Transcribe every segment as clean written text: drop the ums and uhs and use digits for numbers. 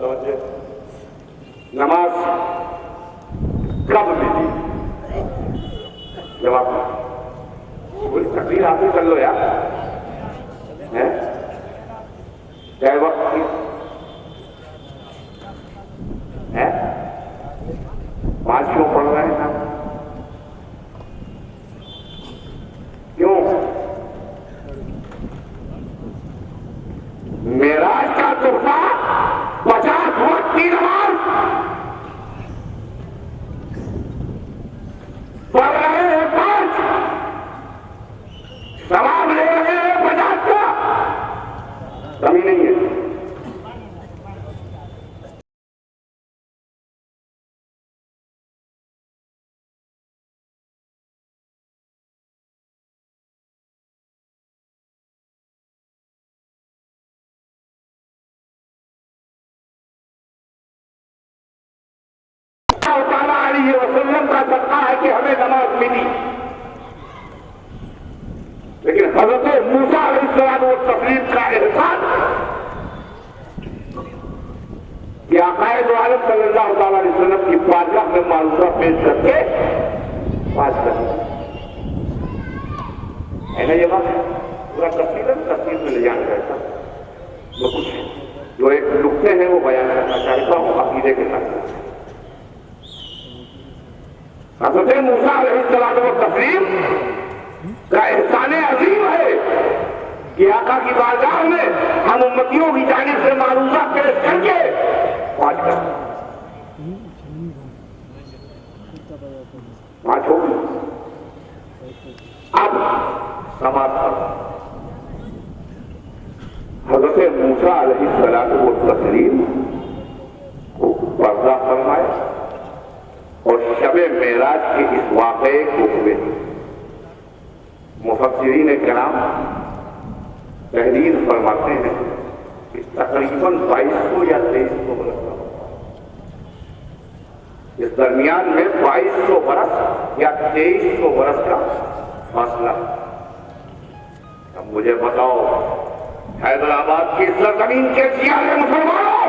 समझे? नमाज कब मिली? जवाब पूरी तकरीर आप ही कर लो यार, है क्या वक्त की है? 5 क्यों पढ़ रहे हैं आप? क्यों? मेराज का तोहफा 50 वक्त की नमाज पढ़ रहे हैं 5, सवाब ले रहे हैं 50 का, कमी नहीं है। वसल्लम का सदका है कि हमें नमाज मिली, लेकिन हज़रत मूसा अलैहिस्सलाम और तस्लीम का एहसान कि आक़ाए दो आलम सल्लल्लाहु अलैहि वसल्लम की बारगाह में मारूज़ा पेश करके बात कर है ना। ये बात पूरा तफसील में ले जाना चाहता वो कुछ जो एक नुक्ते हैं वो बयान करना चाहता हूँ अकीदे के साथ। हज़रत मूसा अलैहिस्सलाम और तस्लीम का एहसान अजीम है कि आका की बारगाह में हम उम्मतियों की जानिब से मारूज़ा पेश करके पाँच हो गई। अब समाप्त हज़रत मूसा अलैहिस्सलाम और तस्लीम को पर्दा फरमाए और शब-ए मेराज के इस वाक़े को हुए मुफस्सिरीन किराम तहरीर फरमाते हैं कि तकरीबन 2200 या 2300 बरस का, इस दरमियान में 2200 बरस या 2300 बरस का फासला। अब मुझे बताओ, हैदराबाद की सरजमीन के सियारे मुसलमानों,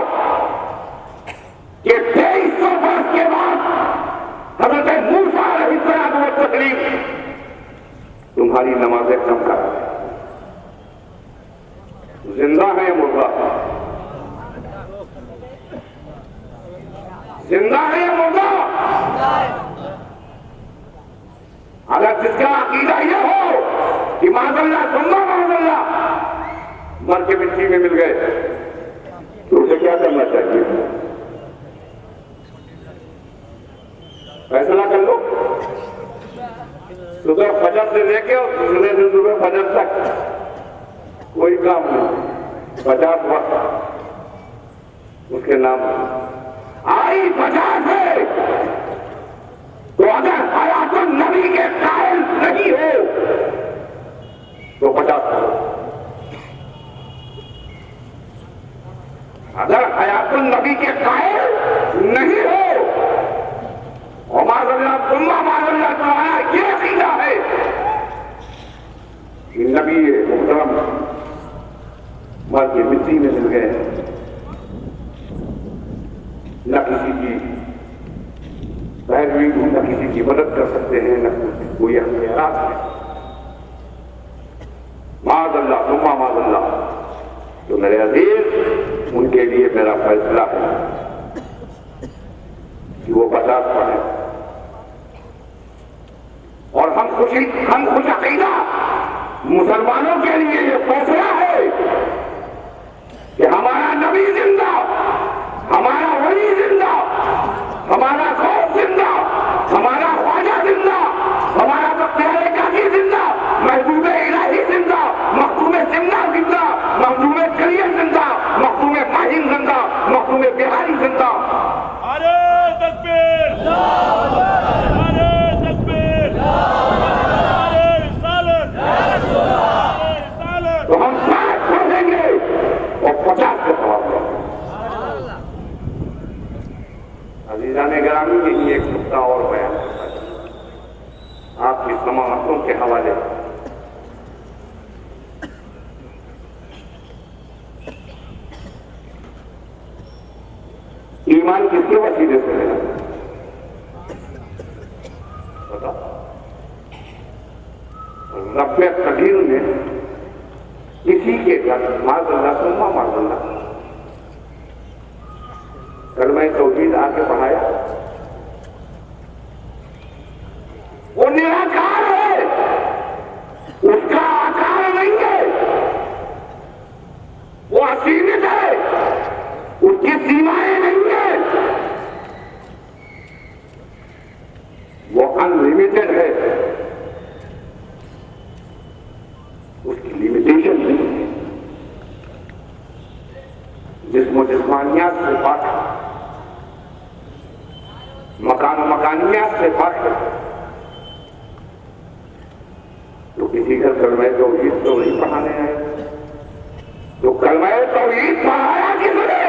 ये 2300 बरस के बाद हज़रत मूसा अलैहिस्सलाम और तस्लीम तुम्हारी नमाजें कम कर रहे हैं। जिंदा है मुर्दा? जिंदा है मुर्दा? अगर जिसका अकीदा यह हो कि माज़अल्लाह सुन्ना माज़अल्लाह मर के मिट्टी में मिल गए, तो उसे क्या करना चाहिए? फैसला कर लो। सुबह फजर से लेके और दूसरे दिन सुबह फजर तक कोई काम नहीं, 50 वक्त उसके नाम आई 50 है। तो अगर हयातुन नबी के कायल नहीं हो तो 50 करो। अगर हयातुन नबी के कायल नहीं हो और माज़अल्लाह सुन्ना माज़अल्लाह तुम्हारा ये अकीदा है कि नबी मुहतरम मर के मिट्टी में मिल गए, न किसी की पैरवी, न किसी की मदद कर सकते हैं, न कोई अख्तियारात है, माज़अल्लाह सुन्ना माज़अल्लाह, तो मेरे अजीज उनके लिए मेरा फैसला है कि वो 50 पढ़े। और हम खुश अकीदा मुसलमानों के लिए ये फैसला है कि हमारा नबी जिंदा, हमारा वली जिंदा, हमारा गौस जिंदा, हमारा ख्वाजा जिंदा, हमारा बख्तियार काकी जिंदा, महबूब इलाही जिंदा, मखदूम सिमना जिंदा, मखदूम कलिया जिंदा, मखदूम माहिन जिंदा, मखदूम बिहारी जिंदा। नारे तकबीर, नारे तकबीर, नारे रिसालत, तो हम 5 पढ़ देंगे और 50 के सवाब देंगे। अजीज़ान गिरामी, यही एक नुक्ता और बयान करता है आपकी समाअतों के हवाले। ईमान किसके वसीले से मिला बता? रब्बे कदीर ने किसी के घर माज़अल्लाह सुम्मा माज़अल्लाह कलमा तौहीद आके पढ़ाया। वो निराकार है, उसका आकार नहीं है, वो असीमित है, उसकी सीमाएं नहीं है, वो अनलिमिटेड है, उसकी लिमिटेशन नहीं है। जिस्म जिस्मानियात से पाक, मकान मकानियात से पाक है। तो किसी का कलमा तौहीद तो नहीं पढ़ाने आए, तो कलमा तौहीद पढ़ाया किसने?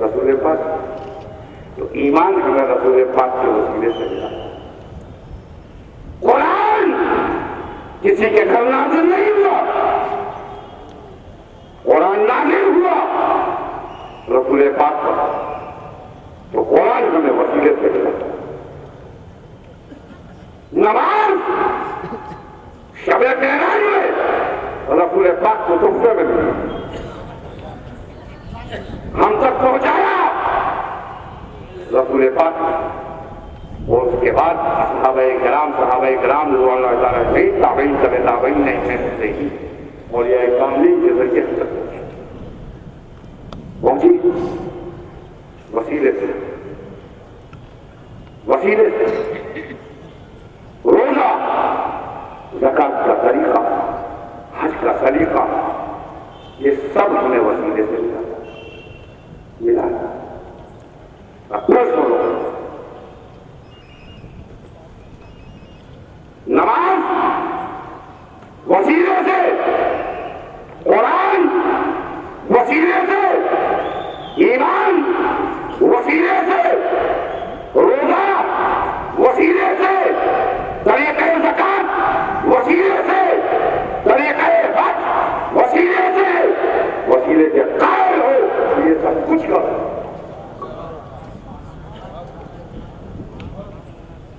रसूल पाक। तो ईमान हमें रसूल पाक के वसीले से मिला। कुरान किसी के घर नाज़िल नहीं हुआ, कुरान नाज़िल हुआ रसूल पाक पर, तो कुरान हमें वसीले से मिला। नमाज शब-ए मेराज में रसूल पाक को तोहफे में मिली, हम तक पहुंचाया रसूल पाक। और उसके बाद सहाबाए किराम रिज़वानुल्लाह ताला अलैहिम ताबईन ताबईन नहीं से ही और ये कामली के जरिए तक पहुंची वसीले से। रोजा, ज़कात का तरीका, हज का सलीका, ये सब हमें वसीले से मिला। अब सुनो, नमाज वसीले से, कुरान वसीले से, ईमान वसीले से, रोजा वसीले से, तरीक़े ज़कात वसीले से, तरीक़े हज वसीले से कायल हो, ये सब कुछ करो।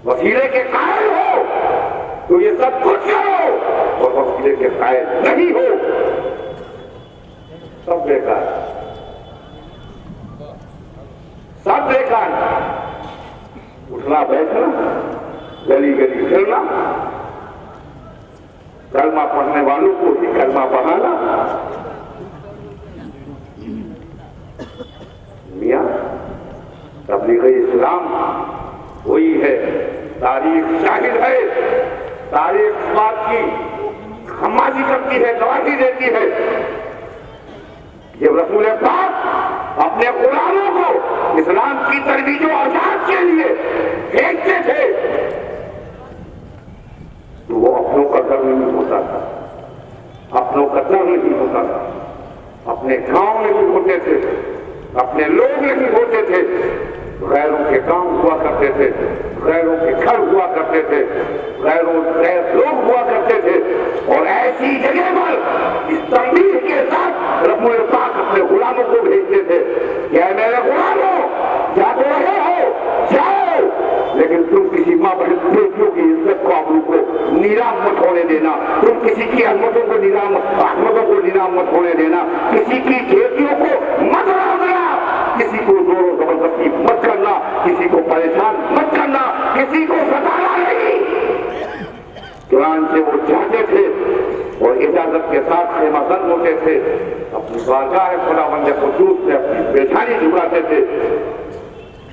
वसीले के कायल हो तो ये सब कुछ करो, और वसीले के कायल नहीं हो सब बेकार, सब बेकार। उठना बैठना, गली गली फिरना, कलमा पढ़ने वालों को ही कलमा पढ़ाना। मियां तबलीग इस्लाम वही है, तारीख शाहिद है, तारीख इस बात की खमाजी करती है, गवाही देती है। जब रसूल पाक अपने गुलामों को इस्लाम की तरबीज और आजाद के लिए भेजते थे तो वो अपनों का डर नहीं होता था, अपनों का डर नहीं होता था, अपने गांव में नहीं होते थे, अपने लोग नहीं होते थे, गैरों के गांव हुआ करते थे, गैरों के घर हुआ करते थे, गैर लोग हुआ करते थे। और ऐसी जगह पर इस तंबीह के साथ रसूल पाक अपने गुलामों को भेजते थे, क्या मेरे गुलामों जा तो रहे हो, जाओ, लेकिन तुम किसी माँ बहन बेटियों की इज्जत को आबरू को नीलाम मत होने देना, तुम किसी की अहमतों को नीलाम मत होने देना, किसी की बेटियों को मत रोकना, किसी को जोर जबरदस्ती मत करना, किसी को परेशान मत करना, किसी को सताना नहीं। कुरान से वो चाहते थे और इजाजत के साथ खेमाबंद होते थे, अपनी बारगाह खुदावंद कुद्दूस से अपनी पेशानी झुकाते थे।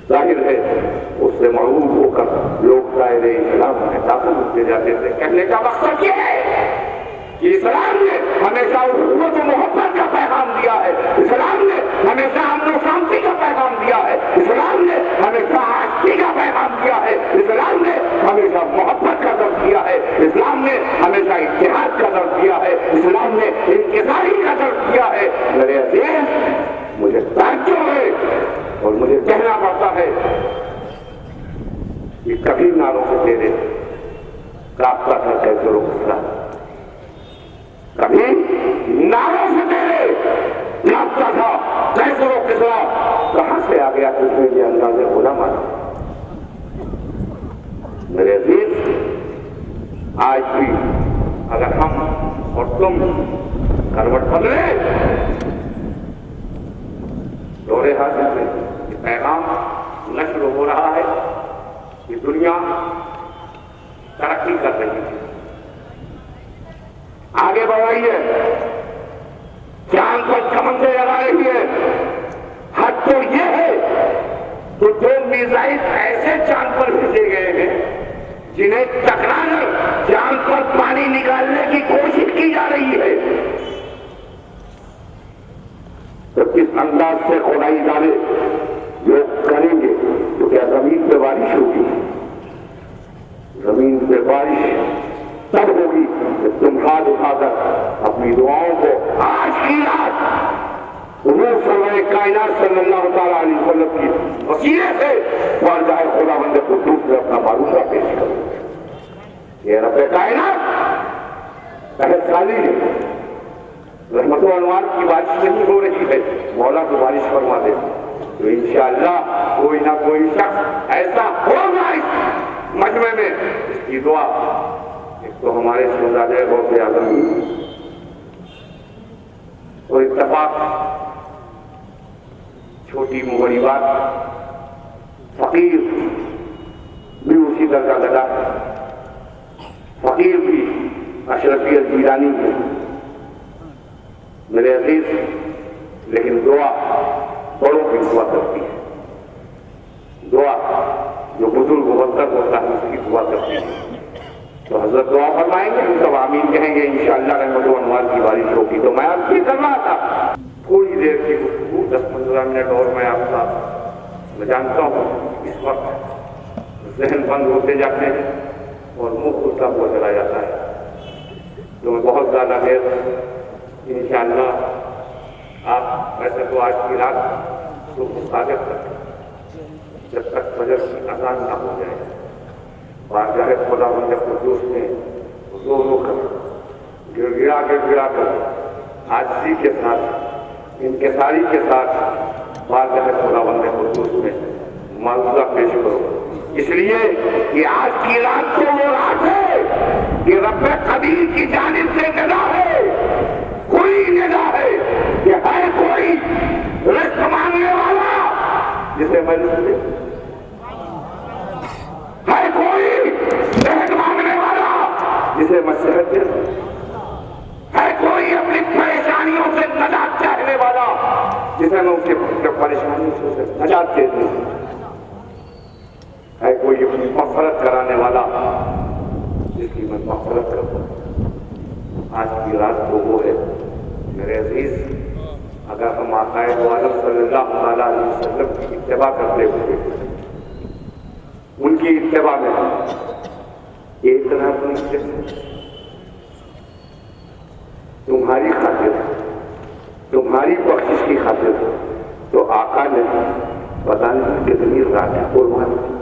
जाहिर है उससे मरूफ होकर लोग दायरे इस्लाम में दाखिल होते जाते थे। कहने का मकसद ये है कि इस्लाम ने हमेशा उम्मत मोहब्बत का पैगाम दिया है, इस्लाम ने हमेशा अमन शांति का पैगाम दिया है, इस्लाम ने हमेशा आस्ती का पैगाम दिया है, इस्लाम ने हमेशा मोहब्बत का दर्ज दिया है, इस्लाम ने हमेशा इत्तेहाद का दर्ज दिया है, इस्लाम ने इंकिसारी का दर्ज दिया है। मेरे अजीज, मुझे ताज्जुब है और मुझे कहना पड़ता है कि कभी नारों से तेरे कांपता था कैसे रोक, कभी नारों से तेरे मानता था, कैसे वो किसरा कहां से आ गया तुझमें ये अंदाज़े खुदा माना। मेरे अजीज, आज भी अगर हम और तुम करवट बदले दौरे हासिल में ये पैगाम नष्ट हो रहा है कि दुनिया तरक्की कर रही है, आगे बढ़ रही है, चांद पर कमंदे लगा रही है। हद तो ये है कि जो मिसाइल ऐसे चांद पर भेजे गए हैं जिन्हें टकराकर चांद पर पानी निकालने की कोशिश की जा रही है, तो किस अंदाज से खुदाई डाले लोग करेंगे, तो क्या जमीन पे बारिश होगी? जमीन पे बारिश तब होगी जब तुम हाथ उठाकर अपनी दुआओं को आज की रात हुजूर कायनात सल्लल्लाहु तआला अलैहि वसल्लम की वसीले से और जाए खुदावंद कुद्दूस में अपना मारूफा पेश करो। ये रब्बे कायनात रहमतुल है, रहमतुल अनवार की बारिश नहीं हो रही है, मौला को बारिश फरमा दे तो इंशाअल्लाह कोई ना कोई शख्स ऐसा होगा इस मजमे में, इसकी दुआ। एक तो हमारे शहजादे गौसे आजम और इत्तफाक छोटी मोहरी बात, फकीर भी उसी दर्जा लगा, फकीर भी अशरफी जीलानी है मेरे अजीज। लेकिन दुआ बड़ों की दुआ करती है, दुआ जो बुजुर्ग वक्त होता है उसकी दुआ करती है। तो हजरत दुआ फरमाएंगे, हम सब आमीन कहेंगे, इंशाअल्लाह रहमत व अनवार की बारिश होगी। तो मैं आपसे कर रहा था थोड़ी देर की गुफ्तगू 10-15 मिनट और मैं आपका, मैं जानता हूँ इस वक्त जहन बंद होते जाते हैं और मुंह खुलता हुआ चला जाता है, तो मैं बहुत ज़्यादा देर इंशाअल्लाह आप वैसे तो आज की रात तो स्वागत करते जब तक फजर की अज़ान ना हो जाए, बारगाह खुदावंद कुद्दूस में रो रो कर गिड़गिड़ा कर आजिज़ी के साथ, इंकिसारी के साथ बारगाह खुदावंद कुद्दूस में मालूजा पेश करो। इसलिए कि आज की रात तो वो रात है कि रब्बे कदीर की जानिब से निदा है, कोई निदा है कि है कोई रिज़्क़ मांगने वाला जिसे मैं है, कोई सेहत मांगने वाला जिसे मैं सेहत दे, है कोई अपनी परेशानियों से नजात चाहने वाला जिसे मैं उसके परेशानियों से नजात दे दूं, है कोई अपनी मग़फ़िरत कराने वाला जिसकी मैं मग़फ़िरत करूं। आज की रात तो वो है मेरे अजीज। अगर हम आक़ाए दो आलम सल्लल्लाहु अलैहि वसल्लम की इत्तिबा करते हुए उनकी इत्तिबा में एक तरह से तुम्हारी खातिर, तुम्हारी बख्शिश की खातिर तो आका ने पता नहीं कितनी रातें कुर्बान की।